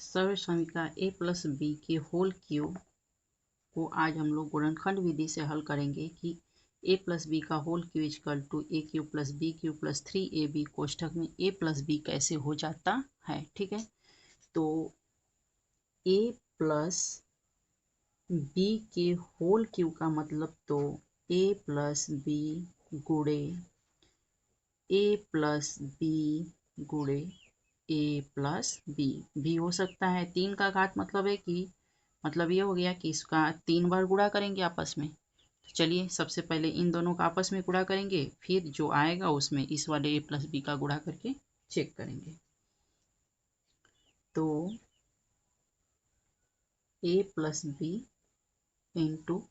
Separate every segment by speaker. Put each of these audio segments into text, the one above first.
Speaker 1: सर्व समीका ए plus B के whole cube को आज हम लोग गुणनखंड विधि से हल करेंगे कि ए प्लस बी का whole cube equal to A cube plus B cube plus 3ab कोष्ठक में ए प्लस बी कैसे हो जाता है। ठीक है, तो ए प्लस बी के होल क्यूब का मतलब तो ए प्लस बी गुणे ए प्लस बी गुणे ए प्लस बी भी हो सकता है। 3 का घात मतलब है कि मतलब ये हो गया कि इसका 3 बार गुणा करेंगे आपस में। तो चलिए सबसे पहले इन दोनों का आपस में गुणा करेंगे, फिर जो आएगा उसमें इस वाले ए प्लस बी का गुणा करके चेक करेंगे। तो ए प्लस बी इंटू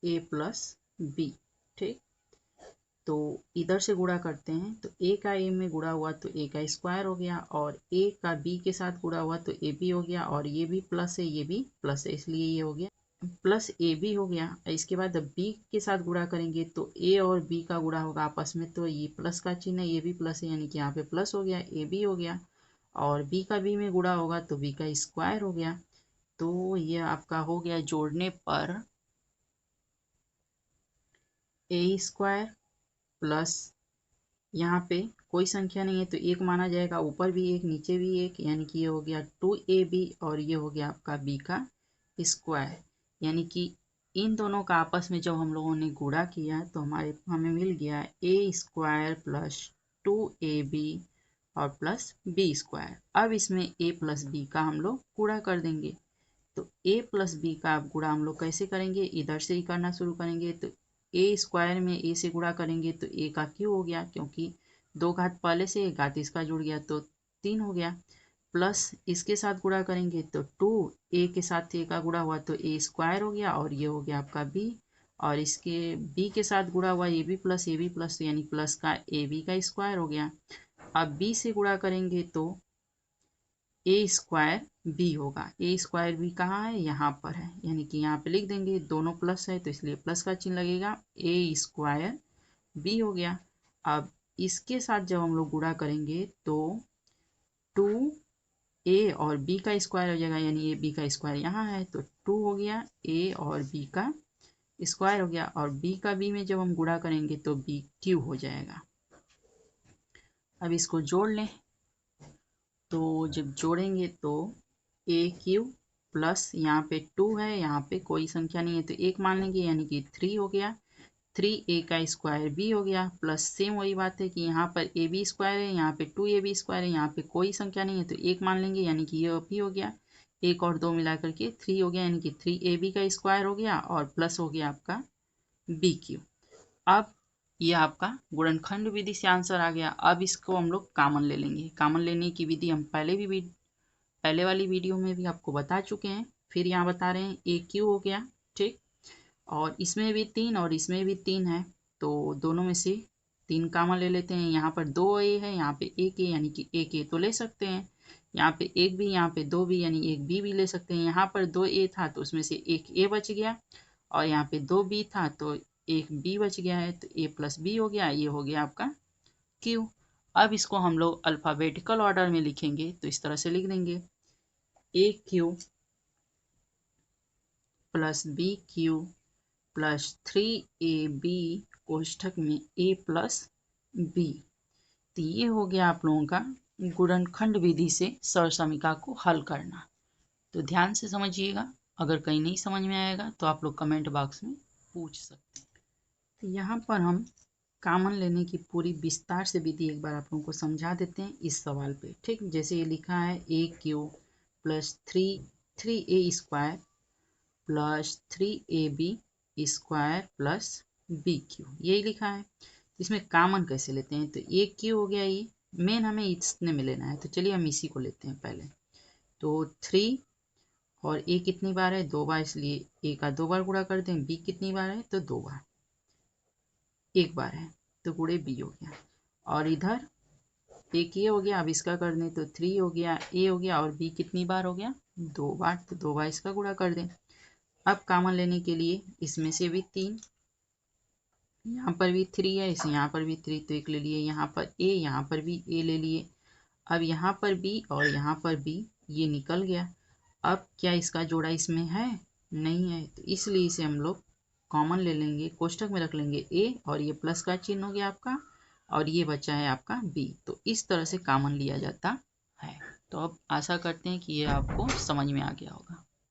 Speaker 1: ए प्लस बी, ठीक, तो इधर से गुणा करते हैं तो ए का ए में गुणा हुआ तो ए का स्क्वायर हो गया और ए का बी के साथ गुणा हुआ तो ए बी हो गया और ये भी प्लस है ये भी प्लस है इसलिए ये हो गया प्लस ए बी हो गया। इसके बाद बी के साथ गुणा करेंगे तो ए और बी का गुणा होगा आपस में तो ये प्लस का चिन्ह है, ये भी प्लस है यानी कि यहाँ पे प्लस हो गया, ए बी हो गया और बी का बी में गुणा होगा तो बी का स्क्वायर हो गया। तो ये आपका हो गया जोड़ने पर ए स्क्वायर प्लस यहाँ पे कोई संख्या नहीं है तो एक माना जाएगा, ऊपर भी एक नीचे भी एक, यानी कि ये हो गया 2ab और ये हो गया आपका b का स्क्वायर। यानी कि इन दोनों का आपस में जब हम लोगों ने गुणा किया तो हमें मिल गया a स्क्वायर प्लस 2ab और प्लस b स्क्वायर। अब इसमें a प्लस b का हम लोग गुणा कर देंगे। तो a प्लस बी का आप गुणा हम लोग कैसे करेंगे, इधर से ही करना शुरू करेंगे। तो ए स्क्वायर में ए से गुणा करेंगे तो ए का क्यू हो गया, क्योंकि 2 घात पहले से घात इसका जुड़ गया तो 3 हो गया, प्लस इसके साथ गुणा करेंगे तो 2 ए के साथ ए का गुणा हुआ तो ए स्क्वायर हो गया और ये हो गया आपका बी और इसके बी के साथ गुणा हुआ ए बी प्लस यानी प्लस का ए बी का स्क्वायर हो गया। अब बी से गुणा करेंगे तो ए स्क्वायर बी होगा, ए स्क्वायर बी कहाँ है, यहाँ पर है, यानी कि यहाँ पे लिख देंगे, दोनों प्लस है तो इसलिए प्लस का चिन्ह लगेगा, ए स्क्वायर बी हो गया। अब इसके साथ जब हम लोग गुणा करेंगे तो 2 ए और बी का स्क्वायर हो जाएगा, यानी ए बी का स्क्वायर यहाँ है तो 2 हो गया ए और बी का स्क्वायर हो गया और बी का बी में जब हम गुणा करेंगे तो बी क्यू हो जाएगा। अब इसको जोड़ लें तो जब जोड़ेंगे तो ए क्यू प्लस यहाँ पे 2 है, यहाँ पे कोई संख्या नहीं है तो 1 मान लेंगे यानी कि 3 हो गया, 3a का स्क्वायर b हो गया प्लस सेम वही बात है कि यहाँ पर ए बी स्क्वायर है, यहाँ पे 2ab स्क्वायर है, यहाँ पे कोई संख्या नहीं है तो 1 मान लेंगे यानी कि ये भी हो गया, 1 और 2 मिला करके 3 हो गया यानी कि 3ab का स्क्वायर हो गया और प्लस हो गया आपका बी क्यू। अब ये आपका गुणनखंड विधि से आंसर आ गया। अब इसको हम लोग कॉमन ले लेंगे। कॉमन लेने की विधि हम पहले वाली वीडियो में भी आपको बता चुके हैं, फिर यहाँ बता रहे हैं। ए क्यू हो गया, ठीक, और इसमें भी 3 और इसमें भी 3 है तो दोनों में से 3 कॉमन ले लेते हैं। यहाँ पर 2a है, यहाँ पे 1a यानी कि 1a तो ले सकते हैं, यहाँ पे 1 भी, यहाँ पे 2 भी यानी 1b भी ले सकते हैं। यहाँ पर 2a था तो उसमें से 1a बच गया और यहाँ पे 2b था तो 1b बच गया है तो a प्लस b हो गया, ये हो गया आपका q। अब इसको हम लोग अल्फ़ाबेटिकल ऑर्डर में लिखेंगे तो इस तरह से लिख देंगे, a cube plus b cube plus 3ab कोष्ठक में a प्लस b। तो ये हो गया आप लोगों का गुणनखंड विधि से सरसमीका को हल करना। तो ध्यान से समझिएगा, अगर कहीं नहीं समझ में आएगा तो आप लोग कमेंट बॉक्स में पूछ सकते हैं। तो यहाँ पर हम कॉमन लेने की पूरी विस्तार से विधि एक बार आप लोगों को समझा देते हैं इस सवाल पे, ठीक। जैसे ये लिखा है a cube plus 3a square plus 3ab square plus b cube, यही लिखा है। इसमें कॉमन कैसे लेते हैं, तो ए क्यू हो गया, ये मेन हमें इतने में लेना है तो चलिए हम इसी को लेते हैं पहले। तो 3 और ए कितनी बार है, 2 बार, इसलिए ए का 2 बार गुणा कर दें। बी कितनी बार है तो 2 बार, 1 बार है तो गुणे बी हो गया और इधर एक ये हो गया। अब इसका कर दें तो 3 हो गया, ए हो गया और बी कितनी बार हो गया 2 बार तो 2 बार इसका गुणा कर दें। अब कॉमन लेने के लिए इसमें से भी 3, यहाँ पर भी 3 है, इस यहाँ पर भी 3 तो एक ले लिए, यहाँ पर ए, यहाँ पर भी ए ले लिए। अब यहाँ पर बी और यहाँ पर बी ये निकल गया। अब क्या इसका जोड़ा इसमें है? नहीं है, तो इसलिए इसे हम लोग कॉमन ले लेंगे, कोष्टक में रख लेंगे ए, और ये प्लस का चिन्ह हो गया आपका, और ये बचा है आपका बी। तो इस तरह से कॉमन लिया जाता है। तो अब आशा करते हैं कि ये आपको समझ में आ गया होगा।